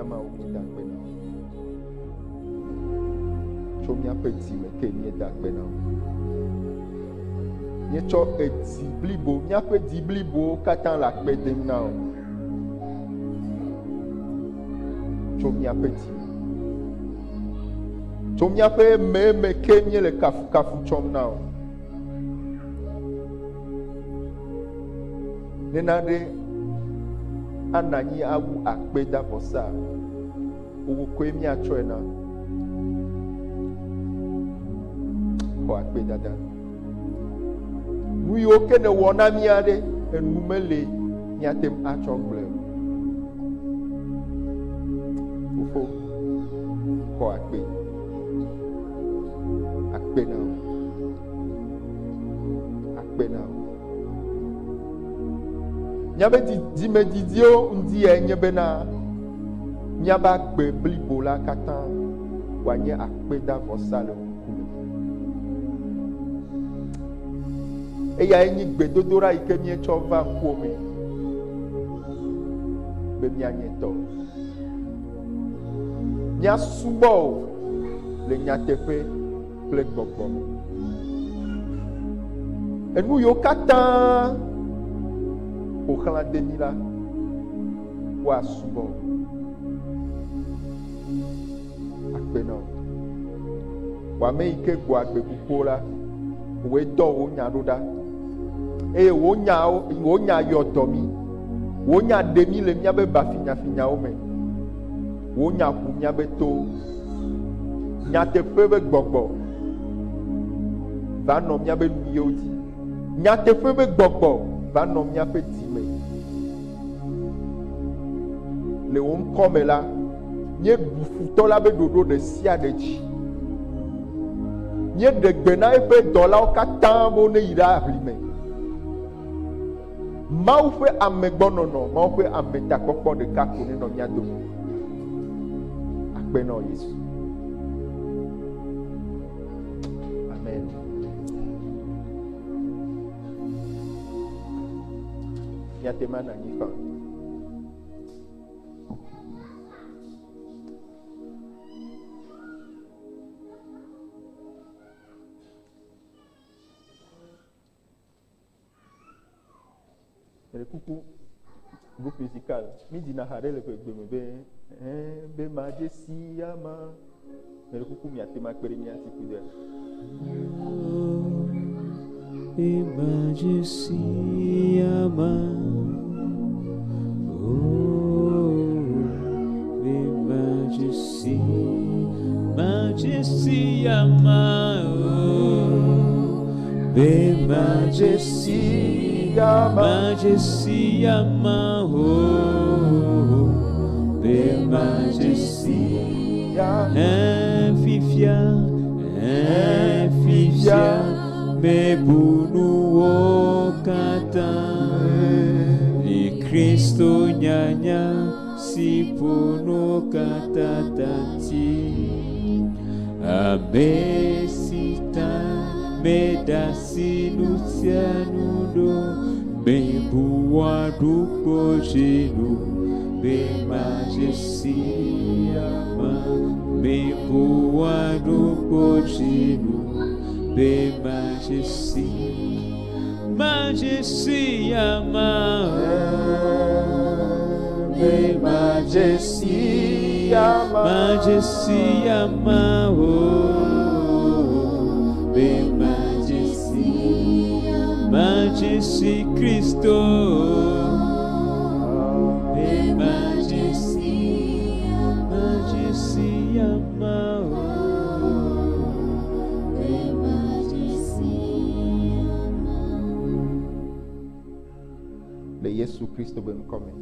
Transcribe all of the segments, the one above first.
míamawo míeda gbe na wo. Tso míaƒe dzime ke míeda gbe na wo. Míetsɔ edzi blibo, míaƒe dzi blibowo katã le akpe dem na wo. Tso míaƒe dzime. Tso míaƒe meme ke míele kafukafu tsɔm na wo. Nena ɖe ana anyi awu akpedavɔsa, owó koe míatsɔe na. Xɔ akpedada. Nu yiwo ke ne wɔ na mía ɖe, enu mele míate ŋu atsɔ gblẽ o. Fofo, xɔ akpe. Akpe na wo. Akpe na wo. Míabe dzimedzidziwo ŋdi nye bena míabe agbe blibo la katã wòanye akpedavɔsa le ŋkume. Eyae nye gbedodoɖa yi ke míetsɔ va ŋkume be míanye tɔ. Míasubɔ o le nyateƒe kple gbɔgbɔ me. Enu yiwo katã ƒoxlã de mí la, woasubɔ. Akpe na wo. Wòame yi ke gbɔ agbe kukuwo la, wòe dɔ wò nya ɖo ɖa. Eye wò nya yɔ dɔ mí. Wò nya ɖe mí le míabe bafinyafinyawo me. Wò nya ƒu míabe towo. Nyateƒe be gbɔgbɔ va nɔ míabe nuyiwo dzi. Nyateƒe be gbɔgbɔ va nɔ míaƒe dzime. Le wò ŋkɔme la, míeɖu futɔ la be ɖoɖo ɖe sia ɖe dzi. Míeɖe gbe na eƒe dɔlawo katã be ne yi ɖe aʋlime. Mawu ƒe amegbɔnɔnɔ, Mawu ƒe ametakpɔkpɔ ɖeka ko ne nɔ mía dome. Akpe na wo Yesu. Amen. Míatema na anyi fa. Le coucou, groupe musical. Midi na hare le pe gbeme be majesty ama. Le coucou mi atema kpere mi ati kude. Be majesty ama. Oh, be majesty, majesty ama. Oh, be majesty. Majesty ama oh, be majesty enfifia me bunu okata ni Kristo nyanya si puno kata tati amesita medasi nusianudo be buaduko jenu be majesty ama be buaduko jenu be majesty ama be majesty ama oh be Majesty Christo, be majesty, majesty ama, be majesty ama. Le Yesu Kristo be mkome.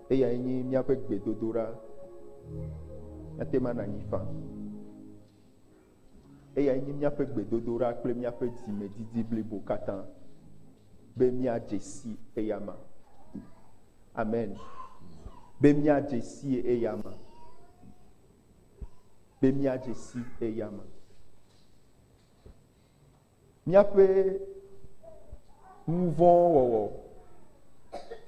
Eya enyi miaƒe gbedodoɖa. Atema na anyi fa. Eya nye míaƒe gbedodoɖa kple míaƒe dzimedzidzi blibo katã be míadze si eyama. Amen. Be míadze si eyama. Be míadze si eyama. Míaƒe nu vɔ̃ wɔwɔ,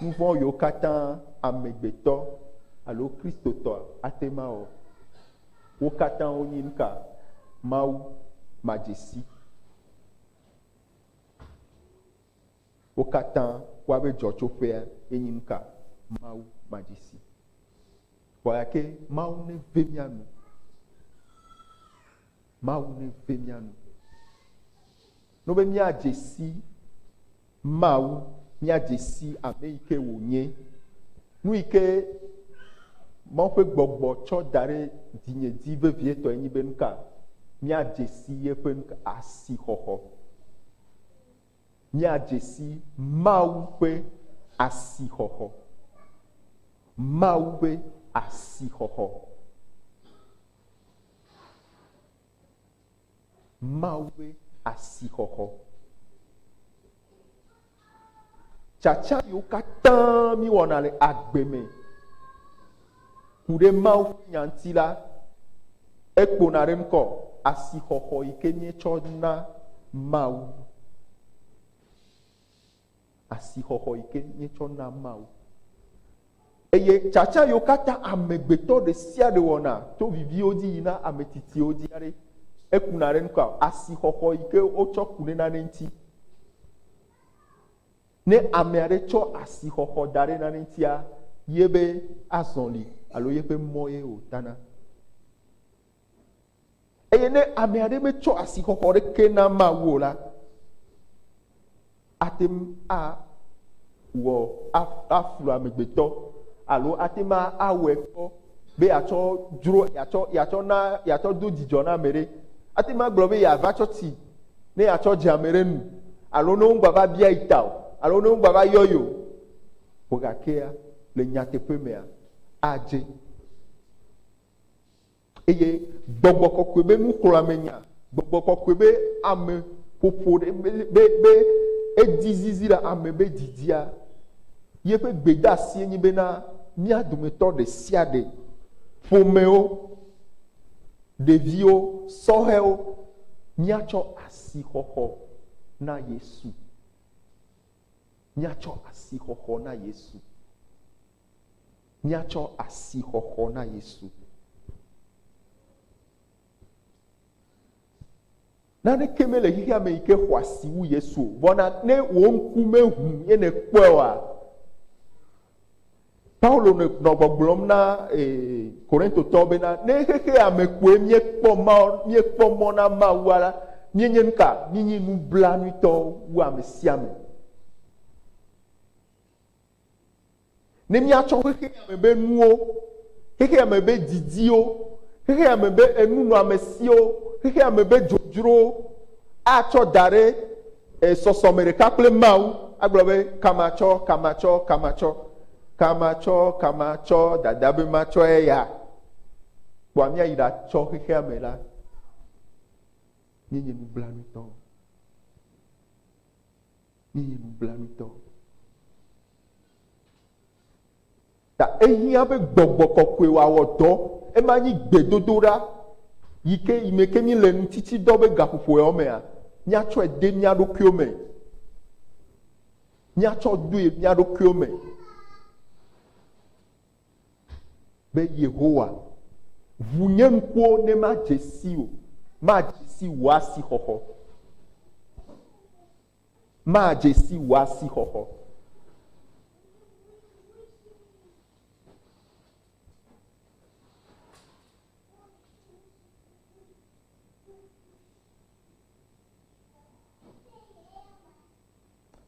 nu vɔ̃ yiwo katã amegbetɔ alo kristotɔ ate ma wɔ, wo katã wonye nu ka? Mawu madzesi. Wo katã woabe dzɔtsoƒea enye nu ka? Mawu madzesi. Vɔ gake Mawu ne ve mía nu. Mawu ne ve mía nu. No be míadzesi Mawu, míadzesi ame yi ke wònye, nu yi ke Mawu ƒe gbɔgbɔ tsɔ da ɖe dinye dzi vevietɔ enyi be nu ka? Míadzesi yeƒe nu ka? Asixɔxɔ. Míadzesi Mawu ƒe asixɔxɔ. Mawu ƒe asixɔxɔ. Mawu ƒe asixɔxɔ. Tsatsa yiwo katã mi wɔna le agbe me ku ɖe Mawu ƒe nya ŋuti la, ekpona ɖe ŋkɔ asixɔxɔ yi ke míetsɔ na Mawu. Asixɔxɔ yi ke míetsɔ na Mawu. Eye tsatsa yiwo katã amegbetɔ ɖe sia ɖe wɔna to viviwo dzi yina ame tsitsiwo dzi ɖe, ekuna ɖe ŋkɔ asixɔxɔ yi ke wotsɔ ku ɖe nane ŋuti. Ne ame aɖe tsɔ asixɔxɔ da ɖe nane ŋutia, yebe azɔli alo yeƒe mɔ ye wòtana. Eye ne ame aɖe metsɔ asixɔxɔ ɖeke na Mawu o la, ate awɔ aflu amegbetɔ alo ate ma awɔe kpɔ be yatsɔ do dzidzɔ na ame ɖe. Ate ma gblɔ be yeava tsɔ tsi ne yatsɔ dze ame ɖe nu alo ne ŋugba va bia yi ta o alo ne ŋugba va yɔ yi o. Vɔ gakea le nyateƒe mea adze. Eye gbɔgbɔ kɔkɔe be nuxlɔ̃amenya, gbɔgbɔ kɔkɔe be ame ƒoƒo ɖe be edi zizi le ame be didia, yeƒe gbedeasi enye bena mía dometɔ ɖe sia ɖe, ƒomewo, ɖeviwo, sɔhɛwo, míatsɔ asixɔxɔ na Yesu. Míatsɔ asixɔxɔ na Yesu. Míatsɔ asixɔxɔ na Yesu. Naneke mele xixea me yi ke xɔ asi wu Yesu o. Vɔna ne wò ŋkume ʋu ye ne kpɔe oa, Paulo nɔ gbɔgblɔm na Korintotɔwo bena ne xexea me koe míekpɔ mɔ na Mawua la, míenye nu ka? Míenye nublanuitɔ wu ame sia ame. Ne míatsɔ xexea me be nuwo, xexea me be didiwo, xexea me be enunɔamesiwo, xexea me be dzodzrowo atsɔ da ɖe sɔsɔme ɖeka kple Mawu, agblɔ be kamatsɔ dada be matsɔ eya, kpoa míayi ɖatsɔ xexea me la, míenye nublanuitɔ. Míenye nublanuitɔ. Ta ehiã be gbɔgbɔ kɔkɔe wòawɔ dɔ, ema nyi gbedodoɖa yi me ke mi le ŋutiti dɔ be gaƒoƒoawo mea, míatsɔe de mía ɖokuiwo me. Míatsɔ doe mía ɖokuiwo me. Be Yehowa, ʋu nye ŋkuwo ne madze si o, madze si wò asixɔxɔ. Madze si wò asixɔxɔ.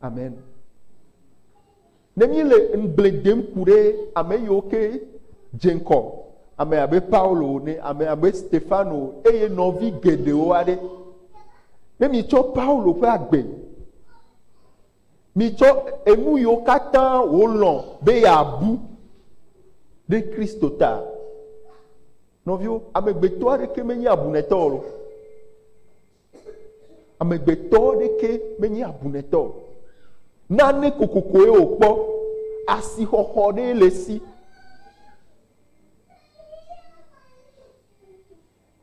Amen. Ne mi le ŋgble dem ku ɖe ame yiwo ke dze ŋkɔ, ame abe Paulo ne, ame abe Stefano eye nɔvi geɖewo aɖe. Ne mi tsɔ Paulo ƒe agbe, mi tsɔ enu yiwo katã wòlɔ̃ be yeabu ɖe Kristo ta. Nɔviwo, amegbetɔ aɖeke menye abunɛtɔ o. Amegbetɔ aɖeke menye abunɛtɔ o. Nane kokokoe wòkpɔ, asixɔxɔ ɖe le si.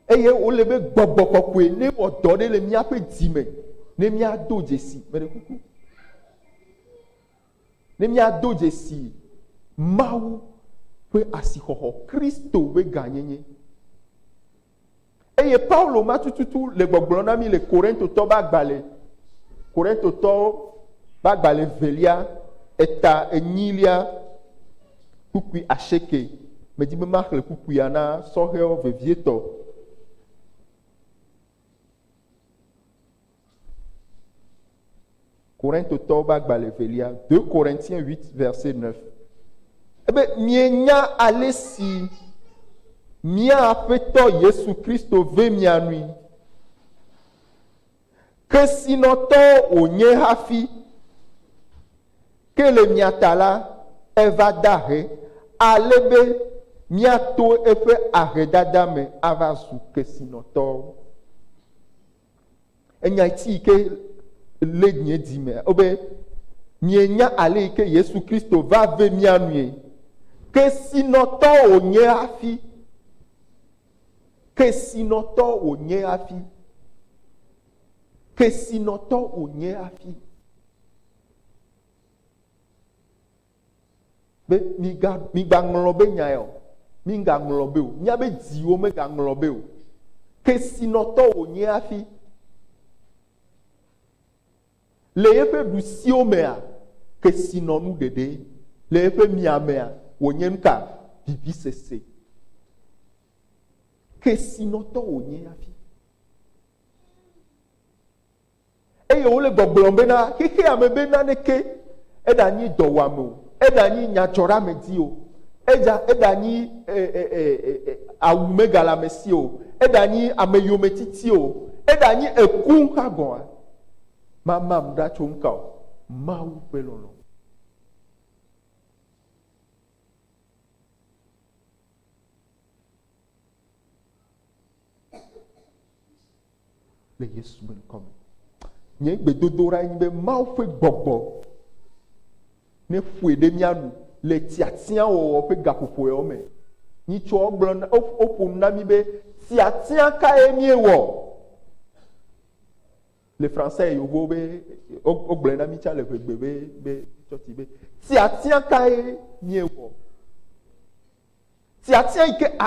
Eye wòle be gbɔgbɔ kɔkɔe ne wɔ dɔ ɖe le míaƒe dzime, ne míado dzesi, me ɖe kuku. ne míado dzesi Mawu ƒe asixɔxɔ Kristo ƒe gãnyenye. Eye Paulo ma tututu le gbɔgblɔ na mi le Korintotɔ ƒe agbalẽ, Korintotɔ ƒe agbalẽ 2, 8 kpukpui 9. Medi be ma xlẽ kpukuia na sɔhɛwo vevietɔ. Korintotɔ ƒe agbalẽ 2, 2 Corinthiens 8, verset 9. Ebe mienya ale si mia Aƒetɔ Yesu Kristo ve mia nui. Ke sinɔtɔ wònye hafi. Ke le mia ta la, eva dahe. Ale be miato eƒe ahedada me ava zu kesinɔtɔwo. Enya iti ke le nye di me. Obe mienya ale yi ke Yesu Kristo va ve mia nui. Kesinɔtɔ wònye hafi. Kesinɔtɔ wònye hafi. Kesinɔtɔ wònye hafi. Be migbaŋlɔ be nya ya o, migaŋlɔ be o, miabe dziwo megaŋlɔ be o. Kesinɔtɔ wònye hafi. Le eƒe ɖusiwo mea, kesinɔnu ɖeɖe. Le eƒe miamea, wònye nuka vivisese. Kesinɔtɔ wònye hafi. Eye wòle gbɔgblɔm bena xexea me be naneke eɖanyi dɔwame o, eɖanyi nyadzɔɖamedi o, eɖanyi awumegalamesi o, eɖanyi ameyometiti o, eɖanyi eku hã gɔ̃a. Mamam ɖa tso ŋka o, Mawu ƒe lɔlɔ̃. Le Yesu be ŋkɔ me. Nye gbedodoɖa nye be Mawu ƒe gbɔgbɔ ne ƒoe ɖe mía nu le tiatia wɔwɔ ƒe gaƒoƒoewo me. Nyitsɔwo gblɔ na woƒo nu na mi be tiatia kae miewɔ. Le français yovo be wogblɔ na mi tsa le ƒegbe be tsɔti be tiatia kae miewɔ. Tiatia yi ke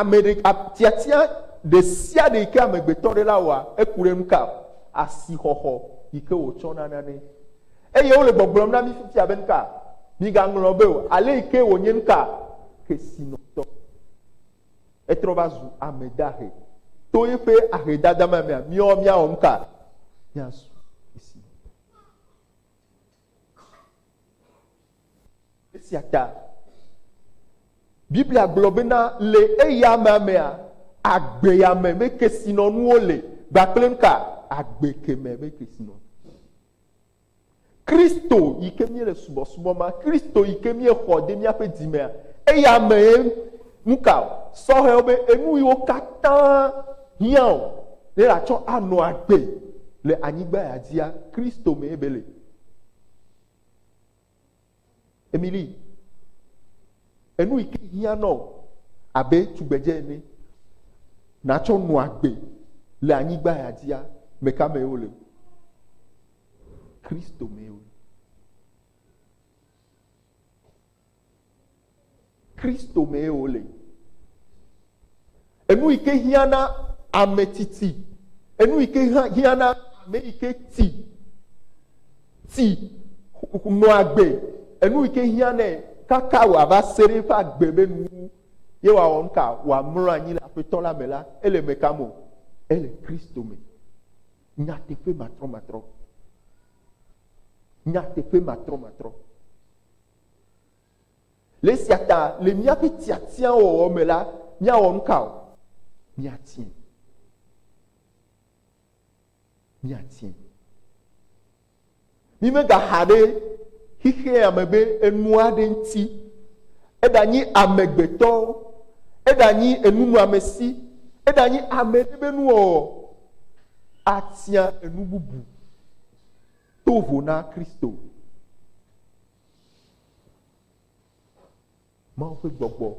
tiatia de sia de yi ke amegbetɔ ɖe la wɔa eku ɖe nu ka asixɔxɔ yi ke wòtsɔ na nane. Eye wole gbɔgblɔm na mi fifia be nuka migaŋlɔ be o, ale yi ke wònye nuka kesinɔtɔ. Etrɔ va zu ame dahe. To eƒe ahedada ma mea, miawɔ nuka miazu esi. Esia ta Biblia gblɔ bena le eya mea agbeyame be kesinɔnuwo le gbakple nuka agbe keme be kesinɔ. Kristo yi ke mie le subɔsubɔ ma, Kristo yi ke mie xɔ de míaƒe dzimea, eya me nuka sɔhɛwo be enu yiwo katã hiã o ne la tsɔ anɔ agbe le anyigba ya dzia, Kristo me ebe le. Emily, enu yi ke hiã nɔ abe tugbedze ene, natsɔ nɔ agbe le anyigba ya dzia, meka me wo le. Kristo me wo. Kristo me wo le. Enu yi ke hiã na ame titi, enu yi ke hiã na ame yi ke ti nɔ agbe, enu yi ke hiã nɛ kaka wòava se ɖe eƒe agbe be nu ye wòawɔ nuka wòamlɔ anyi le Aƒetɔ la me la, ele me kam o, ele Kristo me. Nyateƒe matrɔmatrɔ. Nyateƒe matrɔmatrɔ. Le esia ta le míaƒe tiatia wɔwɔ me la, míawɔ nuka o, míatie. Míatie. Mi megaha ɖe xixea me be enu aɖe ŋuti, eɖanyi amegbetɔ, eɖanyi enunɔamesi, eɖanyi ame ɖe be nuwɔwɔ, atia enu bubu tovo na Kristo. Mawu ƒe gbɔgbɔ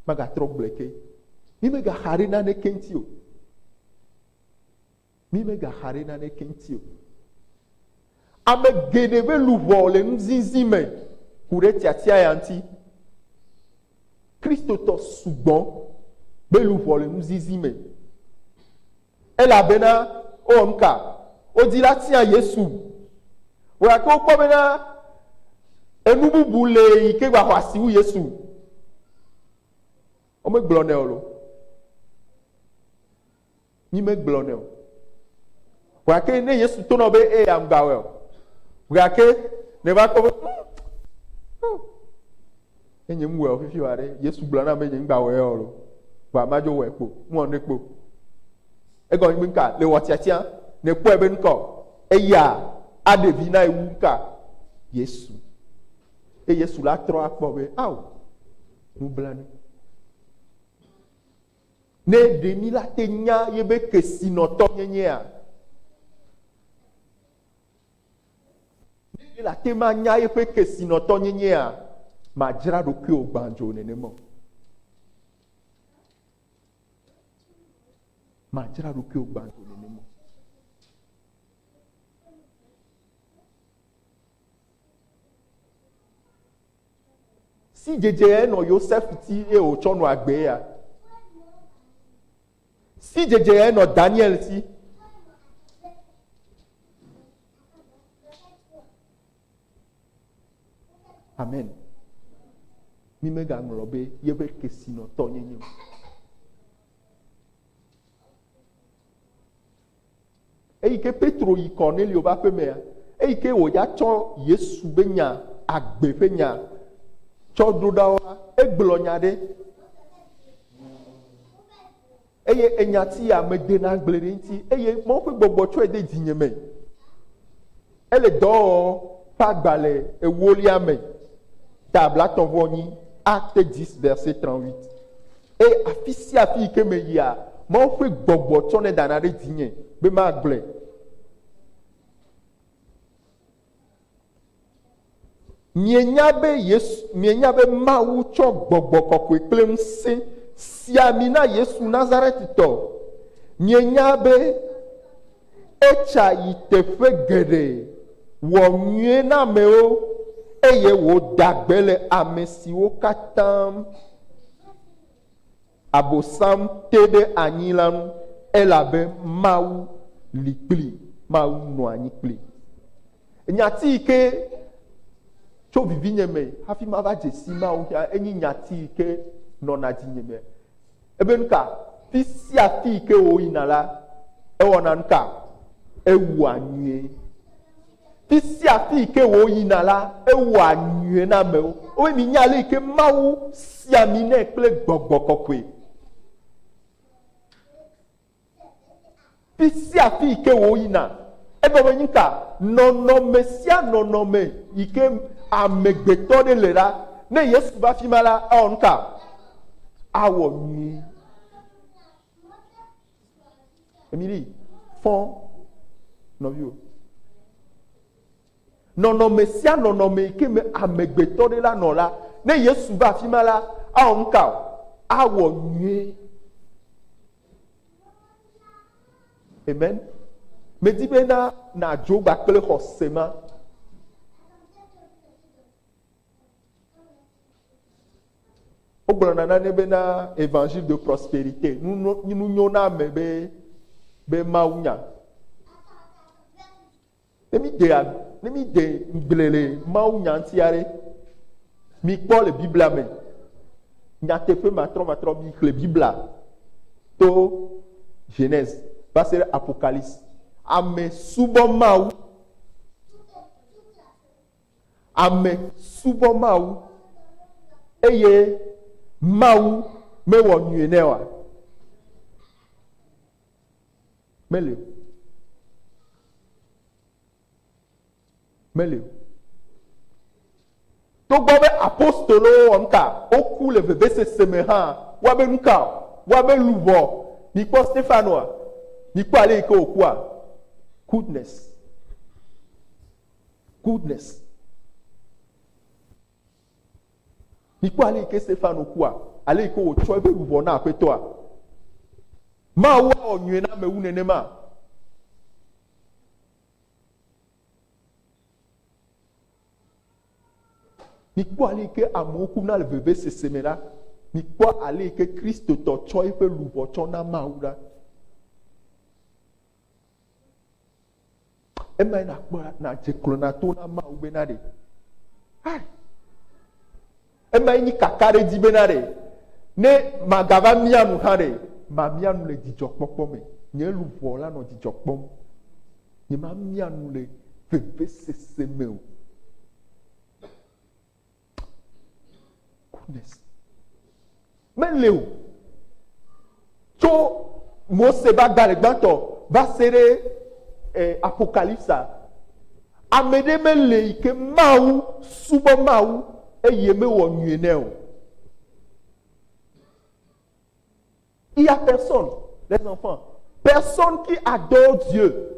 magatrɔ gblɔe ke. Mi megaha ɖe naneke ŋuti o. Mi megaha ɖe naneke ŋuti o. Ame geɖe be luʋɔ le nuzizi me ku ɖe tiatia ya ŋuti. Kristotɔ sugbɔ be luʋɔ le nuzizi me. Elabena o nuka wodi la tia Yesu. Wògake wokpɔ bena enu bubu le yi ke gba xɔ asi wu Yesu. Womegblɔ nɛ o lo. Mi megblɔ nɛ o. Wògake ne Yesu to nɔ be amgbawɛ o. Wògake ne va kpɔ be enye mu wɛ o fifi wa ɖe Yesu gblɔ na be nye ŋgba wɛ o lo. Vɔ amadzo wɛ kpo, ŋu ne kpo. Egɔme be nka le wɔ tiatia ne kpɔe be nukɔ eya aɖevi na ewu nka Yesu. E Yesu la trɔ akpɔ be awo nublanui. Ne ɖemi la te nya ye be kesinɔtɔ nyenyea. Ne la te ma nya ye ƒe kesinɔtɔ nyenyea, madzra ɖokuiwo gbãdzo nenema. Madzra ɖokuiwo gbãdzo nenema. Si dzedze nɔ Yosef ti eye wòtsɔ nɔ agbe ya. Si dzedze nɔ Daniel si. Amen. Mi megaŋlɔ be yebe kesinɔtɔ nyenye o. Eyi ke Petro yi Cornelio ƒe aƒe mea, eyi ke wòya tsɔ Yesu be nya, agbe ƒe nya, tsɔ ɖo ɖa wa, egblɔ nya ɖe. Eye enyati ya me de na gble ɖe ŋuti, eye Mawu ƒe gbɔgbɔ tsɔe de dzinye me. Ele dɔ wɔ ƒe agbalẽ ewolia me, tabla tɔ̃vɔ Acte 10 verset 38. Et afi sia afi yi ke me yia, Mawu ƒe gbɔgbɔ tsɔ ne dana ɖe dzinye be magblɔe. Mienya be Mawu tsɔ gbɔgbɔ kɔkɔe kple ŋusẽ sia mi na Yesu Nazaretitɔ. Mienya be etsa yi teƒe geɖe wɔ nyuie na amewo eye wòda gbe le ame siwo katã Abosam te ɖe anyi la ŋu, elabe Mawu li kpli, Mawu nɔ anyi kpli. Nyati yi ke tso vivinye me hafi ma va dze si Mawu ya enyi nyati yi ke nɔna dzinye me. Ebe nuka fi sia fi yi ke wo yina la ewɔna nuka ewɔa nyuie. Fi sia fi yi ke wo yina la ewɔa nyuie na amewo. Owe mi nya le yi ke Mawu sia mi nɛ kple gbɔgbɔ kɔkɔe. Fi sia fi yi ke wo yina ebe be nuka nɔnɔme sia nɔnɔme yi ke amegbetɔ ɖe le la ne Yesu va fi ma la awɔ nuka awɔ nyuie. Emili fɔn nɔviwo. Nɔnɔme sia nɔnɔme yi ke me amegbetɔ ɖe la nɔ la ne Yesu va fi ma la awɔ nuka awɔ nyuie. Amen. Medi be na dzo gbakple xɔse ma. Wogblɔna nane be na évangile de prospérité. Nu nyo na ame be Mawu nya. Ne mi de gble le Mawu nya ŋuti aɖe, mi kpɔ le Biblia me. Nyateƒe matrɔ mi xlẽ Biblia to Genèse va se ɖe Apocalypse. Ame subɔ Mawu. Ame subɔ Mawu. Eye Mawu mewɔ nyuie nɛ wa. Mele o. Togbɔ be apostolowo wɔ nuka, woku le vevesese me hã, woabe nuka, woabe luʋɔ. Mikpɔ Stefanoa, mikpɔ ale yi ke wòkua. Goodness. Mikpɔ ale yi ke Stefano kua, ale yi ke wòtsɔ ebe luʋɔ na aƒetɔa. Mawu awɔ nyuie na amewu nenema. mikpɔ ale ke amewo kum na le vevesese la, mikpɔ ale ke Kristo tɔ tsɔ eƒe luʋɔ tsɔ na Mawu la. Ema na kpɔ na dze klo na to na Mawu bena ɖe. Ema nyi kaka ɖe dzi bena ɖe. Ne magava mia nu hã ɖe, ma mia nu le dzidzɔkpɔkpɔ me. Nye luʋɔ la nɔ dzidzɔ kpɔm. Nye ma mia nu le vevesese me o. Goodness. Mele o. Tso Mose ba gba le gbãtɔ va se ɖe Apocalypse. Ame ɖe mele yi ke Mawu subɔ Mawu eye mewɔ nyui nɛ o. Il y a personne, les enfants, personne qui adore Dieu,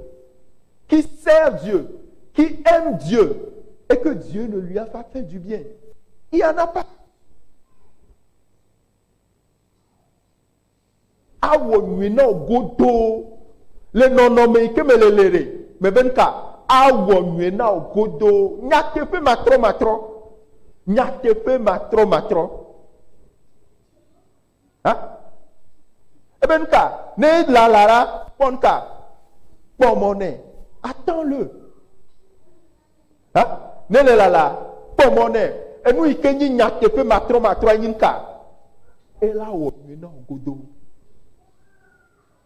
qui sert Dieu, qui aime Dieu et que Dieu ne lui a pas fait du bien. Il n'y en a pas. Awo nyui na godo le nɔnɔme yi ke me le ɖe me be nka awɔ nyui na godo nyateƒe matrɔ nyateƒe matrɔ ha ebe nka ne lalara kpɔ nka kpɔ mɔ nɛ attends-le ha ne le lala kpɔ mɔ nɛ enu yi ke nyi nyateƒe matrɔ nyi nka ela wɔ nyui na godo.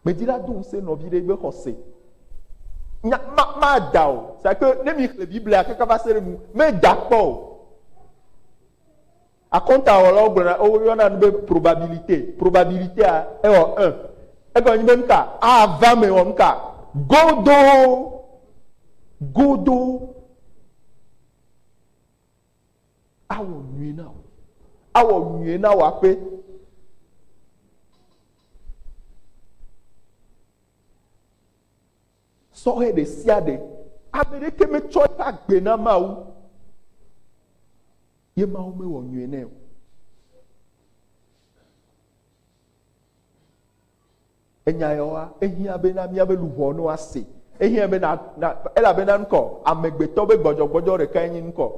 Mais dis là donc c'est nos vies de xɔse. Ma da o. C'est que ne mi le Bible a kaka va se nous mais d'accord. A compta wala gbona o yona no be probabilité a e o 1. E go nyi nka a 20 me on nka godo awo nui na wa pe. Sɔhe de sia de, ame ɖeke me tsɔ eƒe agbe na Mawu, ye Mawu me wɔ nyui nɛ o. Enya yawoa, ehia be na míabe luʋɔ no ase, ehia be na elabena ŋkɔ amegbetɔ be gbɔdzɔgbɔdzɔ ɖeka nyi ŋkɔ,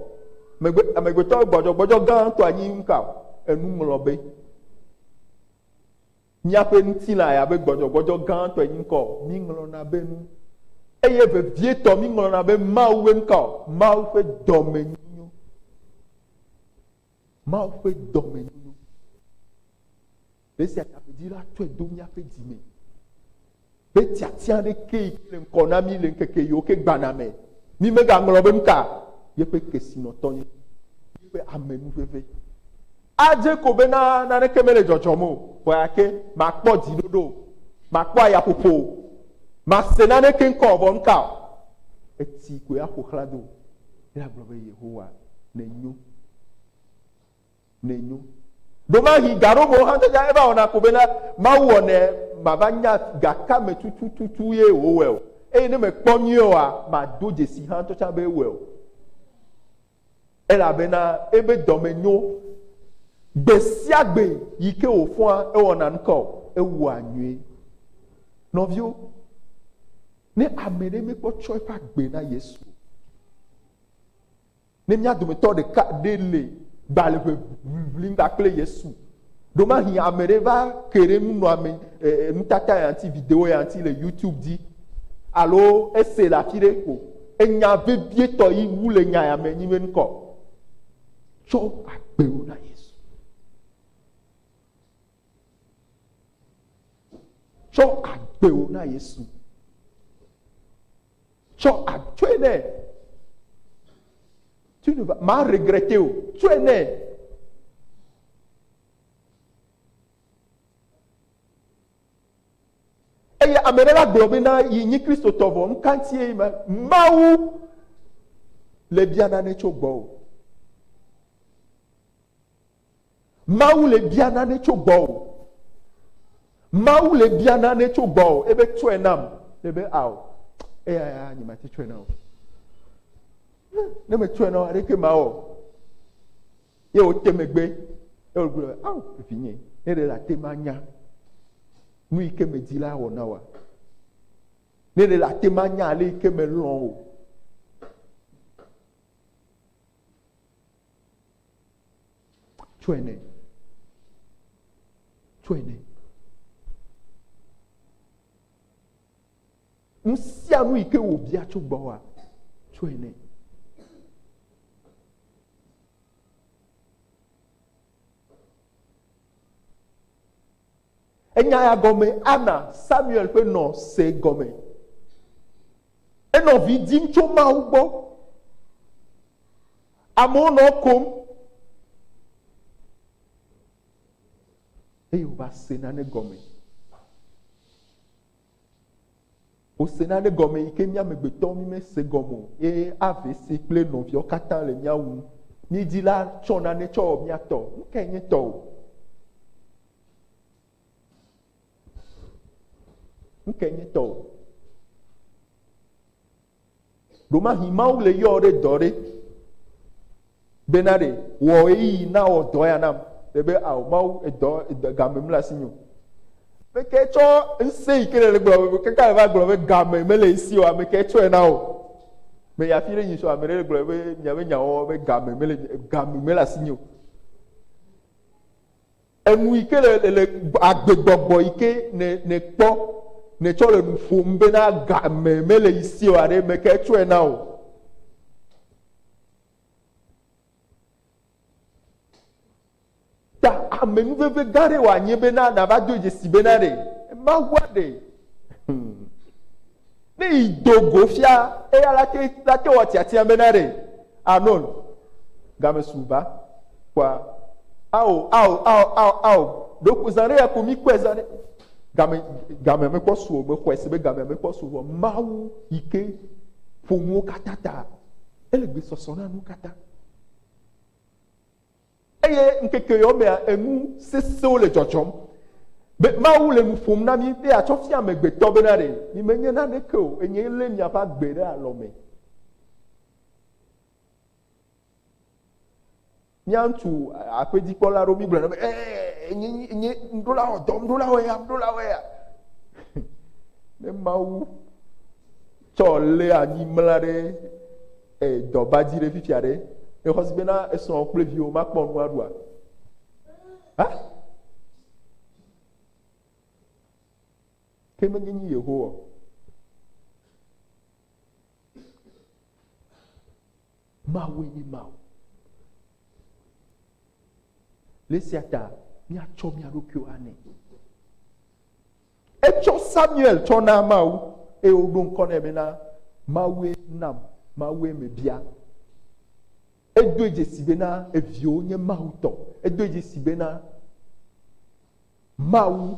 amegbetɔ be gbɔdzɔgbɔdzɔ gãtɔ anyi ŋkɔ enu ŋlɔ be. Míaƒe ŋutilã ya be gbɔdzɔgbɔdzɔ gãtɔ nyi ŋkɔ, mi ŋlɔna be nu. Eye vevietɔ mi ŋlɔna be Mawu be ŋkɔ, Mawu ƒe dɔmenyonyo. Mawu ƒe dɔmenyonyo. Esi atapedzi la tɔe do míaƒe dzime. Be tiatia ɖeke le ŋkɔ na mi le ŋkeke yiwo ke gbana me. Mi megaŋlɔ be ŋka, yeƒe kesinɔtɔ nye, yeƒe amenuveve. Adze ko be na naneke mele dzɔdzɔm o, voyake makpɔ dziɖoɖo, makpɔ ayaƒoƒo. Mase nane ke ŋkɔ vɔ ŋka o. Eti koe aƒoxlã do. Ela gblɔ be Yehowa nenyo. Domahi gaɖomo hã tete eva wɔna ko be na Mawu wɔnɛ mava nya gaka me tutututu ye wòwɔe o. Eye ne mekpɔ nyuie oa, mado dzesi hã tɔtsa be ewɔe o. Elabena ebe dɔme nyo. Gbe sia gbe yi ke wòfɔa ewɔna ŋkɔ o, ewɔa nyuie. Nɔviwo. Ne ame ɖe mekpɔ tsɔ eƒe agbe na Yesu. Ne mía dometɔ ɖeka ɖe le gbale ʋiʋlim kple Yesu. Domahi ame ɖe va ke ɖe nunɔame nutata ya ŋuti video ya ŋuti le YouTube dzi. Alo ese le afi ɖe ko. Enya vevietɔ yi wu le nya ya me nyi be ŋkɔ. Tsɔ agbewo na Yesu. Tsɔ agbewo na Yesu. Tu es né. Tu ne vas pas regretter. Tu es né. Et amena globina yi Kristo tovo mkantie Mawu le biana ne chogbo. Mawu le biana ne chogbo. Mawu le biana ne chogbo. Ebe tu es nam. Ebe aw. Ya ni mati tu es nam. Ne me tu es nam areke ma o. Ye o temegbe. E o glo aw fini. E de la temanya. Nu ike me di la wona wa. Ne de la temanya ale ike me lon o. Tsɔe nɛ. Tsɔe nɛ. Nu sia nu yi ke wòbia tso gbɔwòa, tsɔe nɛ. Enya ya gɔme, Ana, Samuel ƒe nɔ se gɔme. Enɔ vi dim tso Mawu gbɔ. Amewo nɔ kom. Eye wòva se nane gɔme. Wòse nane gɔme yi ke mía amegbetɔwo mi mese gɔme o. Eye ave se kple nɔviawo katã le mía wu. Míedzi la tsɔ nane tsɔ wɔ mía tɔ. Nu kae nye tɔ o? Nu kae nye tɔ o? Ɖomahi Mawu le yɔ ɖe dɔ ɖe. Bena ɖe wɔ eyi na wɔ dɔ ya nam. Ebe awɔ Mawu edɔ game mle asi nyo. Meke tsɔ ŋusẽ yi ke le gblɔ kaka le va gblɔ be game mele esi o, ame ke tsɔe na o. Me yafi ɖe nyi sɔ ame ɖe le gblɔ be miabe nyawo be game mele asi nyo. Enu yi ke le agbegbɔgbɔ yi ke ne kpɔ ne tsɔ le nu ƒom bena game mele esi o aɖe me ke tsɔe na o. Ta ame nuveve gã ɖe wòanye bena nava do dzesi bena ɖe Mawu aɖe. Ne yi do go fia eya lake wɔ tiatia bena ɖe anon game suba kɔa awo ɖoko zã ɖe ya ko mi kɔe zã ɖe game me kpɔ su o me xɔe se be game me kpɔ su o Mawu yi ke ƒo nuwo katã ta ele gbe sɔsɔ na nu katã. Eye nkeke yawo mea enu sesewo le dzɔdzɔm. Be Mawu le nu ƒom na mi be atsɔ fia amegbetɔ bena ɖe mi menye naneke o, enye lé miaƒe agbe ɖe alɔ me. Mía ŋutsu aƒedzikpɔla ɖo mi gblɔ be nye ŋɖola wɔ dɔ, ŋɖola wɔ ya. Ne Mawu tsɔ lé anyi mla ɖe dɔbadzi ɖe fifia ɖe. Exɔ si bena esrɔ̃ kple viwo makpɔ nu aɖua. Ke menye nyi Yehowa. Mawue nye Mawu. Le esia ta míatsɔ mía ɖokuiwo anɛ. Etsɔ Samuel tsɔ na Mawu eye wòɖo ŋkɔ nɛ bena Mawue nam, Mawue mebia. Edo dzesi bena eviwo nye Mawu tɔ. Edo dzesi bena Mawu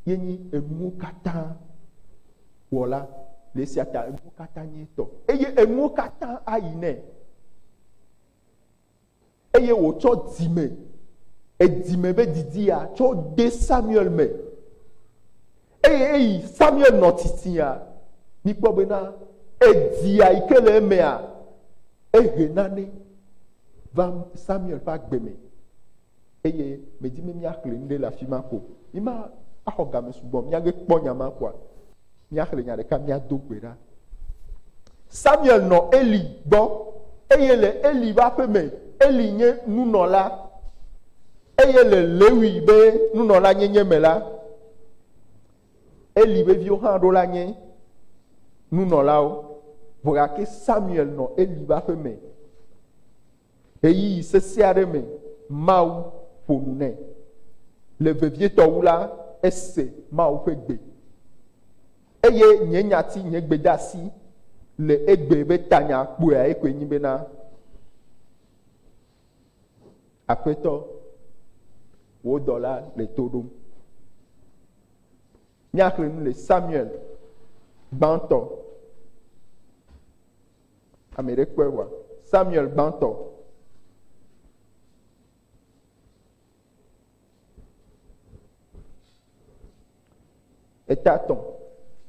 ye nyi enuwo katã wɔla. Le esia ta enuwo katã nye tɔ. Eye enuwo katã ayi nɛ. Eye wòtsɔ edime be didia tsɔ de Samuel me. Eye eyi Samuel nɔ titia. Mikpɔ bena edia yi ke le emea ehe nane va Samuel ƒe agbe me. Eye medi me míaxlẽ nu ɖe le afi ma ko. Mi ma axɔ game sugbɔ míage kpɔ nya ma koa míaxlẽ nya ɖeka míado gbe ɖa. Samuel nɔ Eli gbɔ eye le Eli ƒe aƒe me Eli nye nunɔla eye le Lewi be nunɔla nyenye me la Eli be viwo hã ɖo la nye nunɔlawo. Vɔ gake Samuel nɔ Eli ƒe aƒe me. Eyi sese aɖe me Mawu ƒo nu nɛ. Le vevietɔ wu la ese Mawu ƒe gbe. Eye nye nyati nye gbedeasi le egbe be tanya kpoa ekoe nyi bena Aƒetɔ wò dɔla le to ɖom. Míaxlẽ nu le Samuel gbãtɔ. Ame ɖe kpɔe wa. Samuel gbãtɔ. Etatɔ̃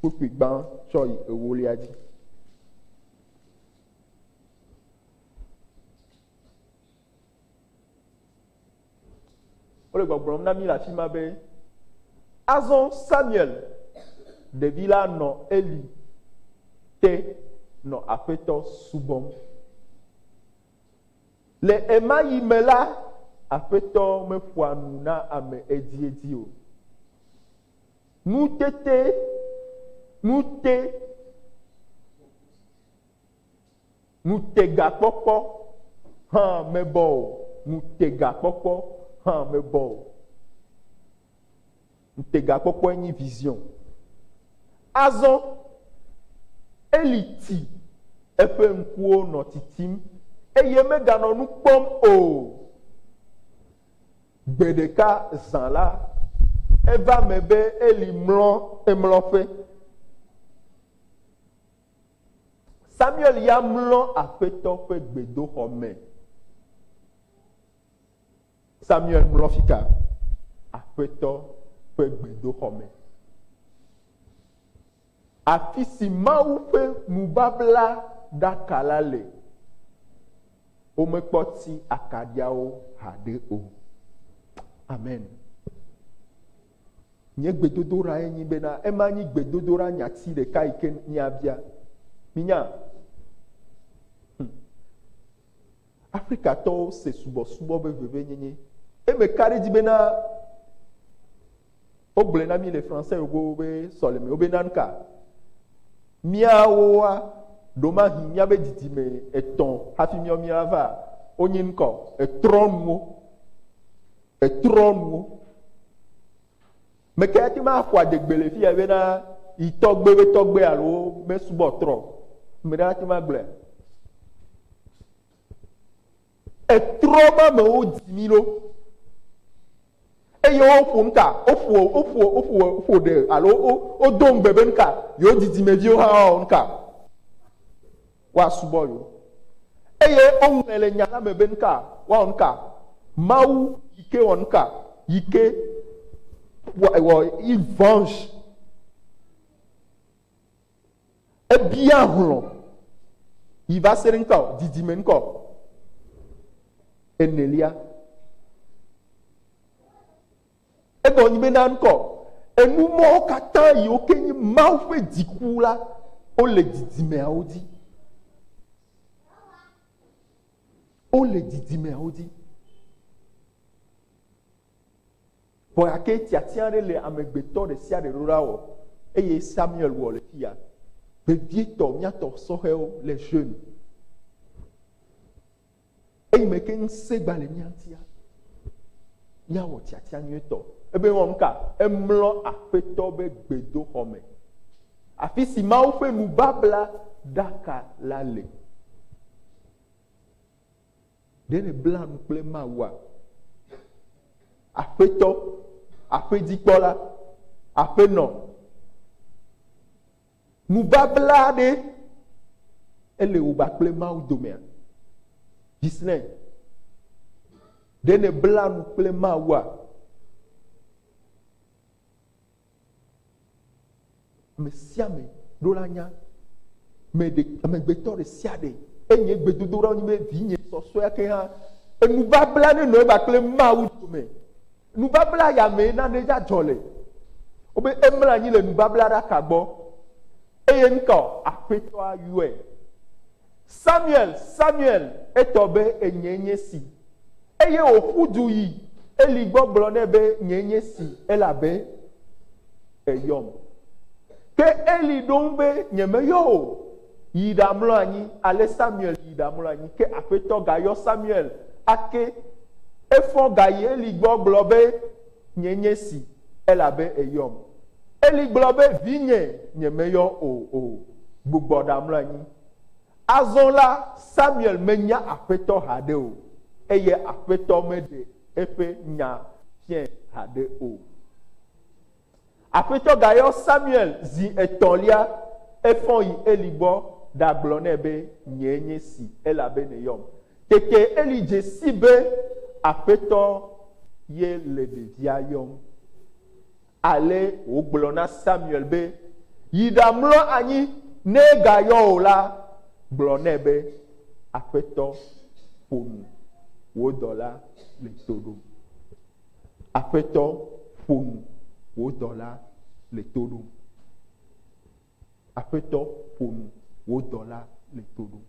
kpukpui gbã tsɔ yi ewolia dzi. Wole gbɔgblɔm na mi le afi ma be azɔ Samuel ɖevi la nɔ Eli te nɔ Aƒetɔ subɔm. Le ema yi me la aƒetɔ meƒoa nu na ame edi o. Nutete, nutegakpɔkpɔ hã mebɔ o. Nutegakpɔkpɔ hã mebɔ o. Nutegakpɔkpɔ nye vision. Azɔ Eli ti eƒe ŋkuwo nɔ titim eye meganɔ nu kpɔm o. Gbe ɖeka zã la, eva me be Eli mlɔ emlɔƒe. Samuel ya mlɔ aƒetɔ ƒe gbedoxɔ me. Samuel mlɔ fika aƒetɔ ƒe gbedoxɔ me. Afi si Mawu ƒe nubabla ɖaka la le, womekpɔ ti akaɖiawo haɖe o. Amen. Nye gbedodoɖa ye nyi bena ema nyi gbedodoɖa nyati ɖeka yi ke miabia. Minya. Afrikatɔwo se subɔsubɔ be vevenyenye. Eme ka ɖe dzi bena wogblɔe na mi le français yogo be sɔleme wobena nuka. Miawoa ɖomahi miabe didime etɔ̃ hafi miava wonye ŋkɔ etrɔnuwo. Meke ati ma xɔ adegbe le fia bena itɔgbe be tɔgbe alo mesubɔ trɔ. Me ɖe ati ma gblɔe. Etrɔ ma me wo di mi ɖo. Eye woƒo nuka, woƒo ɖe alo wodo ŋgbe be nuka, yewo didimeviwo hã wɔ nuka, woasubɔ yewo. Eye woŋlɔe le nya la me be nuka, woawɔ nuka, Mawu yi ke wɔ nuka, yi ke il venge. Ebia hlɔ, yi va se ɖe nuka, didime nuka, enelia. Egɔ nyi bena ŋkɔ, enumɔwo katã yiwo ke nye Mawu ƒe dziku la, wole didimeawo dzi. Wole didimeawo dzi. Vɔ gake tiatia ɖe le amegbetɔ ɖe sia ɖe ɖo la wɔ, eye Samuel wɔ le fia. Vevietɔ miatɔ sɔhɛwo le jeune. Eyi me ke ŋusẽ gba le mia ŋutia. Miawɔ tiatia nyuietɔ. Ebe wɔ nuka, emlɔ aƒetɔ be gbedoxɔ me. Afi si Mawu ƒe nubabla ɖaka la le. Ɖe ne bla nu kple Mawua. Aƒetɔ, aƒedzikpɔla, aƒenɔ. Nubabla ɖe ele woba kple Mawu domea. Gisne. Ɖe ne bla nu kple Mawua. Me sia me ɖo la nya. Amegbetɔ ɖe sia ɖe. Enye gbedodoɖa nyi be vinye sɔsɔe ke hã. Enubabla ne nɔ eba kple Mawu dome. Nubabla ya me nane dzadzɔ le. Wobe emlɔ anyi le nubabla ɖaka gbɔ. Eye ŋkɔ aƒetɔa yɔe. Samuel etɔ be enye si. Eye wòƒu du yi Eli gbɔ gblɔ nɛ be nye si elabe eyɔm. Ke Eli ɖo ŋu be nyemeyɔ o. Yi ɖamlɔ anyi, ale Samuel yi ɖamlɔ anyi. Ke aƒetɔ gayɔ Samuel ake efɔ gayi Eli gbɔ gblɔ be nye si elabe eyɔm. Eli gblɔ be vinye nyemeyɔ o. Gbugbɔ ɖamlɔ anyi. Azɔ la Samuel menya aƒetɔ haɖe o. Eye aƒetɔ meɖe eƒe nya fiẽ haɖe o. Aƒetɔ gayɔ Samuel zi etɔ̃lia efɔ yi Eli gbɔ ɖagblɔ nɛ be nye si elabe neyɔm. Tete Eli dze si be aƒetɔ ye le ɖevia yɔm. Ale wògblɔ na Samuel be yi ɖamlɔ anyi ne gayɔ o la gblɔ nɛ be aƒetɔ ƒo nu wò dɔla le to ɖom. Aƒetɔ ƒo nu wò dɔla le to ɖom. Aƒetɔ ƒo nu wò dɔla le to ɖom.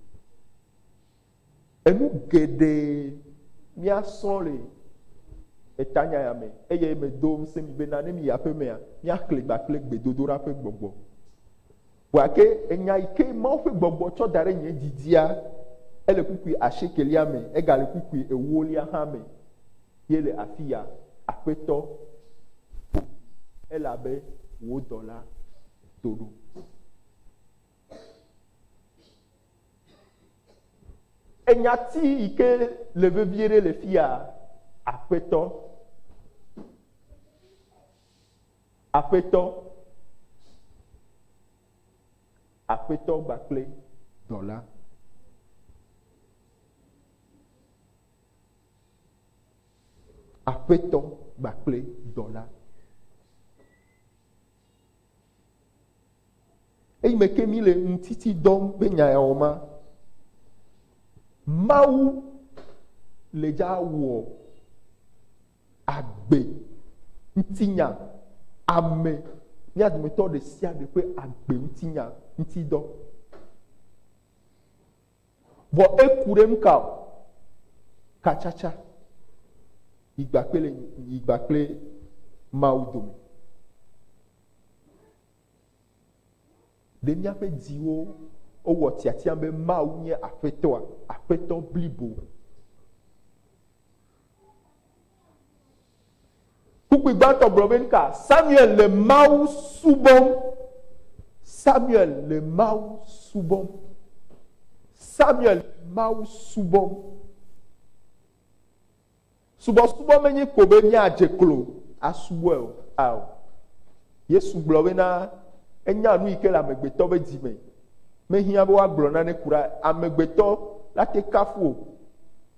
Enu geɖe míasrɔ̃ le etanya ya me eye me do ŋusẽ mi bena ne mi yi aƒe mea míakli gba kple gbedodoɖa ƒe gbɔgbɔ wòake enya yi ke Mawu ƒe gbɔgbɔ tsɔ da ɖe nye didia ele kukui asiekelia me egale kukui ewolia hã me ye le afi ya aƒetɔ elabe wò dɔla to ɖo. Enyati yi ke le vevie ɖe le fi ya aƒetɔ gbakple dɔla. Aƒetɔ gbakple dɔla. Eyi me ke mi le ŋutiti dɔm be nya yawo ma. Mawu le dza wɔ agbe ŋutinya ame mía dometɔ ɖe sia ɖe ƒe agbe ŋutinya ŋutidɔ. Vɔ eku ɖe nu ka o katsatsa yigba kple Mawu dome. Ɖe míaƒe dziwo wowɔ tiatia be Mawu nye aƒetɔa, aƒetɔ blibo. Kukui gbãtɔ gblɔ be nuka Samuel le Mawu subɔm. Samuel le Mawu subɔm. Samuel le Mawu subɔm. Subɔsubɔ menye ko be míadze klo asubɔe o. Ao. Yesu gblɔ bena enya nu yi ke le amegbetɔ be dzime. Mehiã be woagblɔ nane ku ɖa amegbetɔ la te kafu o.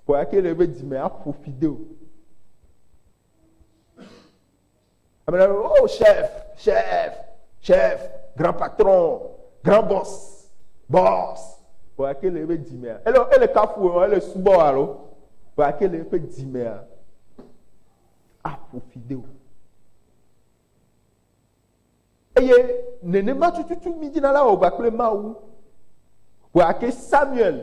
Ko yake le be dzime aƒo fi de o. Oh chef, grand patron, grand boss. Ko yake le be dzime. Ele kafu o, ele subɔ alo. Ko yake le be dzime aƒo fi de o. Eye nenema tututu mi dzina la wɔ gbakple Mawu. Wòake Samuel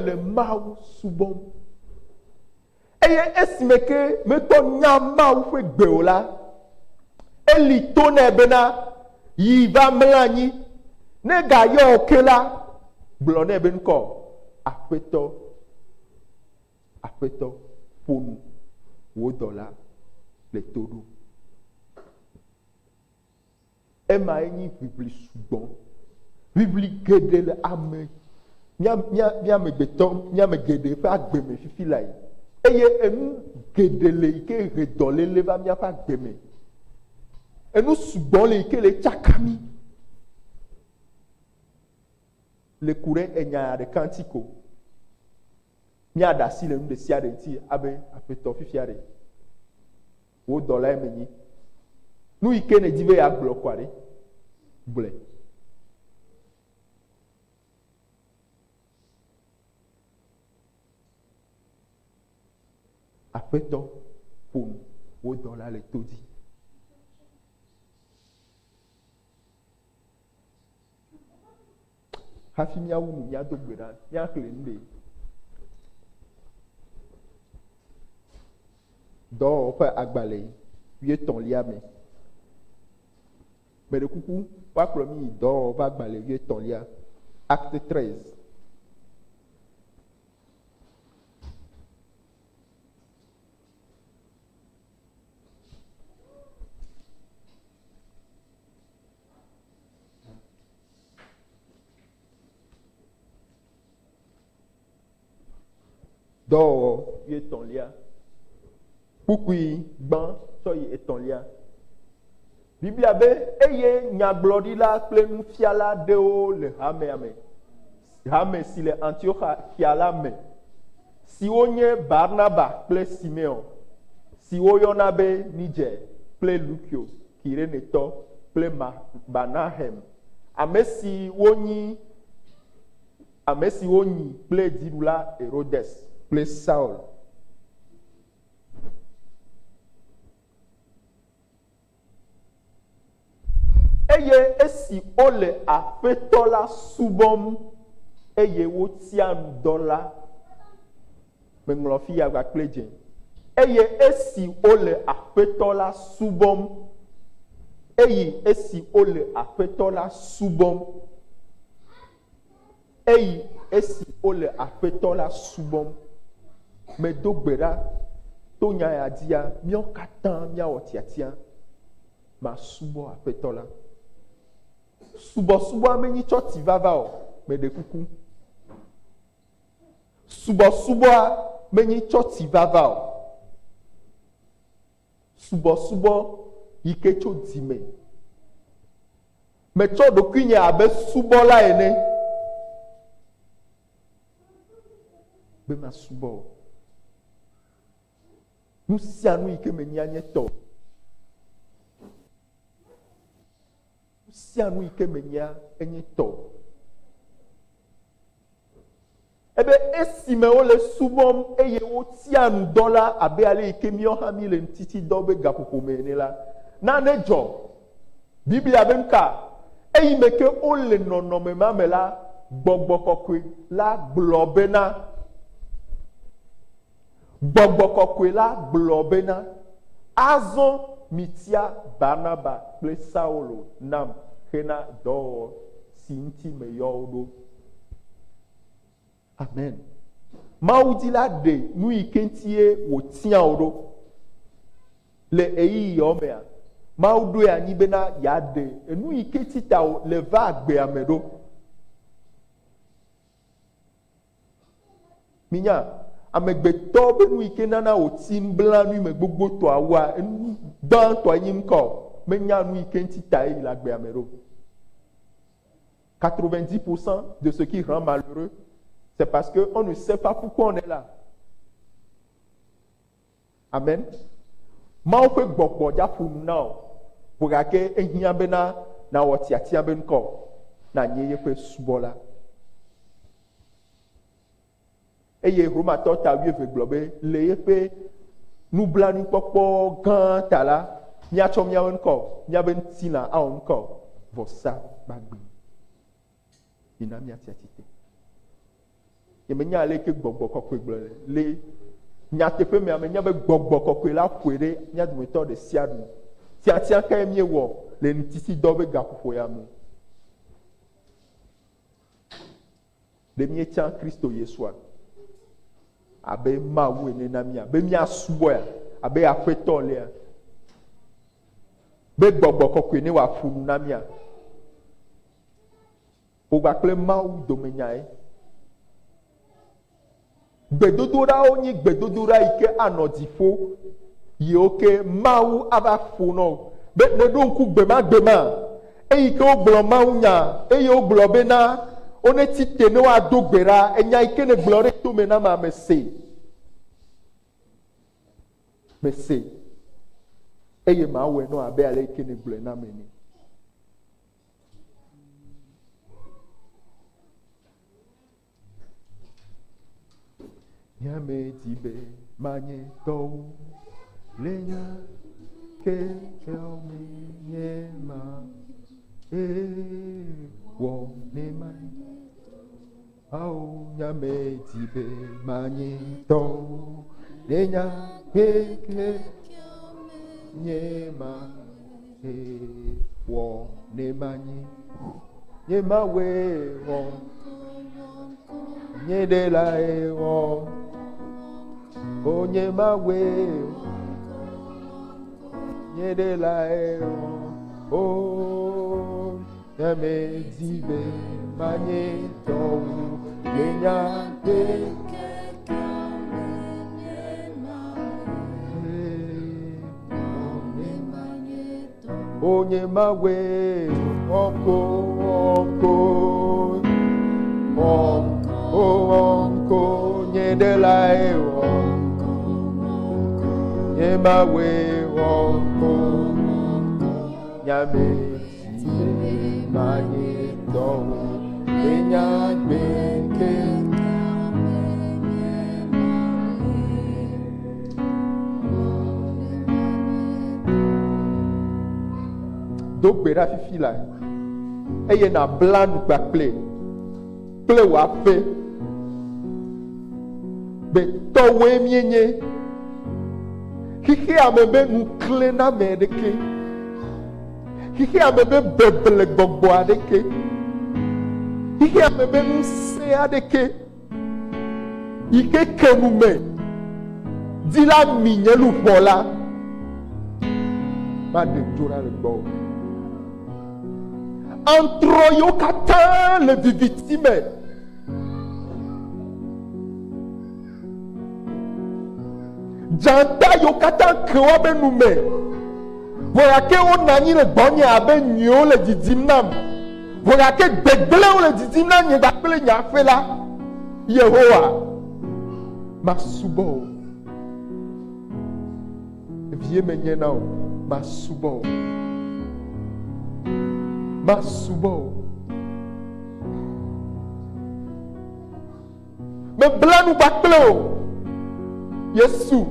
le Mawu subɔm. Eye esime ke metɔ nya Mawu ƒe gbe o la, eli to nɛ bena yi va mlɔ anyi, ne gayɔ ke la, gblɔ nɛ be ŋkɔ aƒetɔ ƒonu wò dɔla le to ɖo. Ema enyi ʋiʋli sugbɔ. Ʋiʋli geɖe le ame míame geɖe ƒe agbe me fifi la yi. Eye enu geɖe le yi ke he dɔléle va míaƒe agbe me. Enu sugbɔ le yi ke le tsakami. Le ku ɖe enya ɖeka ŋuti ko. Míaɖe asi le nu ɖe sia ɖe ŋuti abe aƒetɔ fifia ɖe. Wò dɔla eme nyi. Nu yi ke ne dzi be yeagblɔ kɔa ɖe, gblɔe. Aƒetɔ ƒonu wò dɔla le to dzi. Hafi míawu nu míado gbe ɖa, míaxlẽ nu ɖe. Dɔwɔwɔ ƒe agbalẽ 8lia me. Meɖe kuku woakplɔ mi yi dɔwɔwɔ ƒe agbalẽ 8lia, acte 13. Dɔwɔwɔ 8lia. Kpukui gbã tsɔ yi 8lia. Biblia be eye nyagblɔɖila kple nufiala ɖewo le hame si le Antiochia la me, siwo nye Barnaba kple Simeon, siwo yɔna be Niger kple Lukio, Kirenetɔ kple Banahem, ame siwo nyi kple dziɖula Herodes kple Saul. Eye esi wole aƒetɔ la subɔm eye wotia ŋdɔ la, meŋlɔ fi ya gbakple dze. eye esi wole aƒetɔ la subɔm, eyi esi wole aƒetɔ la subɔm, eyi esi wole aƒetɔ la subɔm, medo gbe ɖa to nya ya dzia míawo katã míawɔ tiatia ma subɔ aƒetɔ la. Subɔsubɔa menyi tsɔ ti vava o, meɖe kuku. Subɔsubɔa menyi tsɔ ti vava o. Subɔsubɔ yi ke tso dzime. Metsɔ ɖokui nye abe subɔla ene. Be ma subɔ o. Nu sia nu yi ke menya nye tɔ. Nu sia nu yi ke menya enye tɔ. Ebe esime wole subɔm eye wotia nu dɔ la abe ale yi ke míawo hã mi le ŋtiti dɔ be gaƒoƒo me ene la, nane dzɔ. Biblia be nuka, eyi me ke wole nɔnɔme ma me la, Gbɔgbɔ Kɔkɔe la gblɔ bena, Gbɔgbɔ Kɔkɔe la gblɔ bena, azɔ mitia Barnaba kple Saulo nam hena dɔwɔwɔ si ŋuti meyɔ wo ɖo. Amen. Mawu di la ɖe nu yi ke ŋutie wòtia wo ɖo. Le eyiyiwo mea, Mawu ɖoe anyi bena yeaɖe enu yi ke tita wo le va agbea me ɖo. Minya, amegbetɔ be nu yi ke nana wòti nublanui me gbogbo tɔawoa, enu gbãtɔ enyi ŋkɔ, menya nu yi ke ŋutita eyi le agbea me ɖo. 90% de ce qui rend malheureux, c'est parce qu'on ne sait pas pourquoi on est là. Amen. Mawu ƒe gbɔgbɔ dza ƒo nu na o, ƒo gake ehiã bena na wɔ tiatia be ŋkɔ na nye yeƒe subɔla. Eye Romatɔ ta 12 gblɔ be le yeƒe nublanuikpɔkpɔ gã ta la, míatsɔ míaƒe ŋkɔ, míaƒe ŋutilã awɔ ŋkɔ vɔsa gbagbe. Yina míatia tite. Yemenya ale ke Gbɔgbɔ Kɔkɔe gblɔ le nyateƒe mea menya be Gbɔgbɔ Kɔkɔe la ƒoe ɖe mía dometɔ ɖe sia ɖe. Tiatia kae míewɔ le ŋutiti dɔ be gaƒoƒo ya me. Le míetsã Kristo Yesua abe Mawu ene na mía, be míasubɔ ya abe aƒetɔ lea, be Gbɔgbɔ Kɔkɔe ne wòaƒo nu na mía. Wògba kple Mawu domenyae. Gbedodoɖawo nye gbedodoɖa yi ke anɔ dziƒo, yiwo ke Mawu ava ƒo nɔ be ne ɖo ŋku gbema, eyi ke wogblɔ Mawu nya, eye wogblɔ bena woneti te ne woado gbe ɖa, enya yi ke ne gblɔ ɖe tome na ma mese, eye mawɔe nɔ abe ale yi ke ne gblɔe na me ne. Nyame di be manye tɔwo le nya ke me nye ma wɔ ne ma awo nyame di be manye tɔwo le nya ke nye ma wɔ ne ma nye ma we wɔ nye de la wɔ. Onye mawe nye de la o nyame dibe manye towu yenya ke onye mawe onko nye de la Yemawe wonko nyame tibe manye towu enya gbeke do gbe ɖa fifi la eye na bla nu kpakple kple wòaƒe be tɔwoe mienye Xixe ame be ŋukle na ame ɖeke. Xixe ame be beble gbɔgbɔ aɖeke. Xixe ame be ŋusẽ aɖeke. Yike ke nu me. Di la mi nye luƒɔ la. Ma ɖe dzo ɖa le gbɔ. Antrɔ yiwo katã le viviti me. Dzata yiwo katã ke wobe nu me. Vɔgake wonɔ anyi le gbɔnye abe nyiwo le didim nam. Vɔgake gbegblẽwo le didim na nye kpakple nye aƒe la. Yehowa, masubɔ wo. Vie menye na wo, masubɔ wo. Masubɔ wo. Mebla nu kpakple wo. Yesu.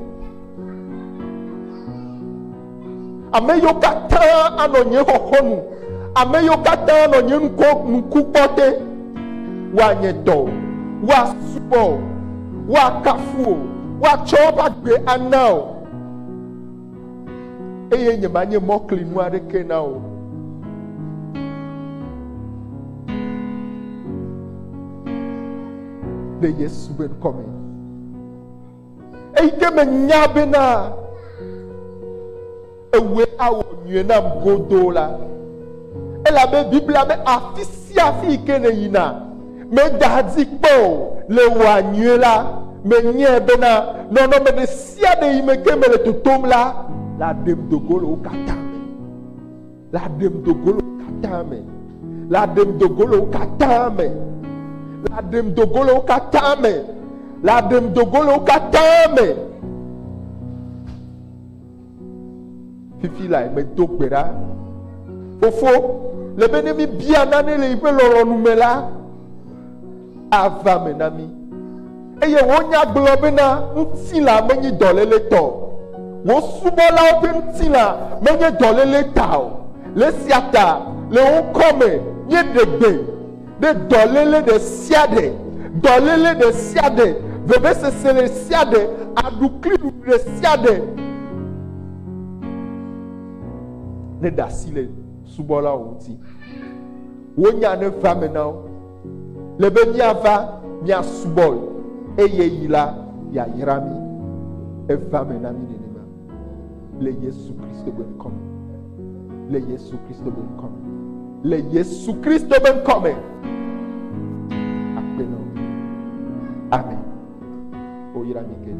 Ame yiwo katã anɔ nye xɔxɔnu. Ame yiwo katã anɔ nye nukukpɔte. Woanye tɔ wo. Woasubɔ wo. Woakafu wo. Woatsɔ woƒe agbe ana wo. Eye nye manye mɔklinu aɖeke na wo. Le Yesu be ŋkɔ me. Eyi ke menya bena ewoe awɔ nyuie nam godoo la. Elabe Biblia be afi sia afi yi ke ne yina. Meda dzi kpɔ o le wɔa nyuie la. Menye bena nɔnɔme ɖe sia ɖe yi me ke me le totom la. La ɖem dogo le wo katã me. La ɖem dogo le wo katã me. La ɖem dogo le wo katã me. La ɖem dogo le wo katã me. La ɖem dogo le wo katã me. Fifi la me do gbe ɖa. Fofo, le be ne mi bia nane le yiƒe lɔlɔ̃nu me la, ava me na mi. Eye wonya gblɔ bena ŋutilã menye dɔléle tɔ. Wo subɔlawo ƒe ŋutilã menye dɔléle ta o. Le sia ta, le wo kɔme nye ɖegbe ɖe dɔléle ɖe sia ɖe. Dɔléle ɖe sia ɖe. Vevesese ɖe sia ɖe. Aɖukliɖuɖu ɖe sia ɖe. Ne ɖe asi le subɔlawo ŋuti. Wonya ne va me na wo. Le be miava miasubɔe. Eye yi la yayra mi. Eva me na mi nenema. Le Yesu Kristo be ŋkɔ me. Le Yesu Kristo be ŋkɔ me. Le Yesu Kristo be ŋkɔ me. Akpe na wo. Amen. Oyra mi ke.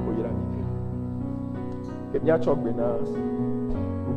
Oyra mi ke. Ke miatsɔ gbe na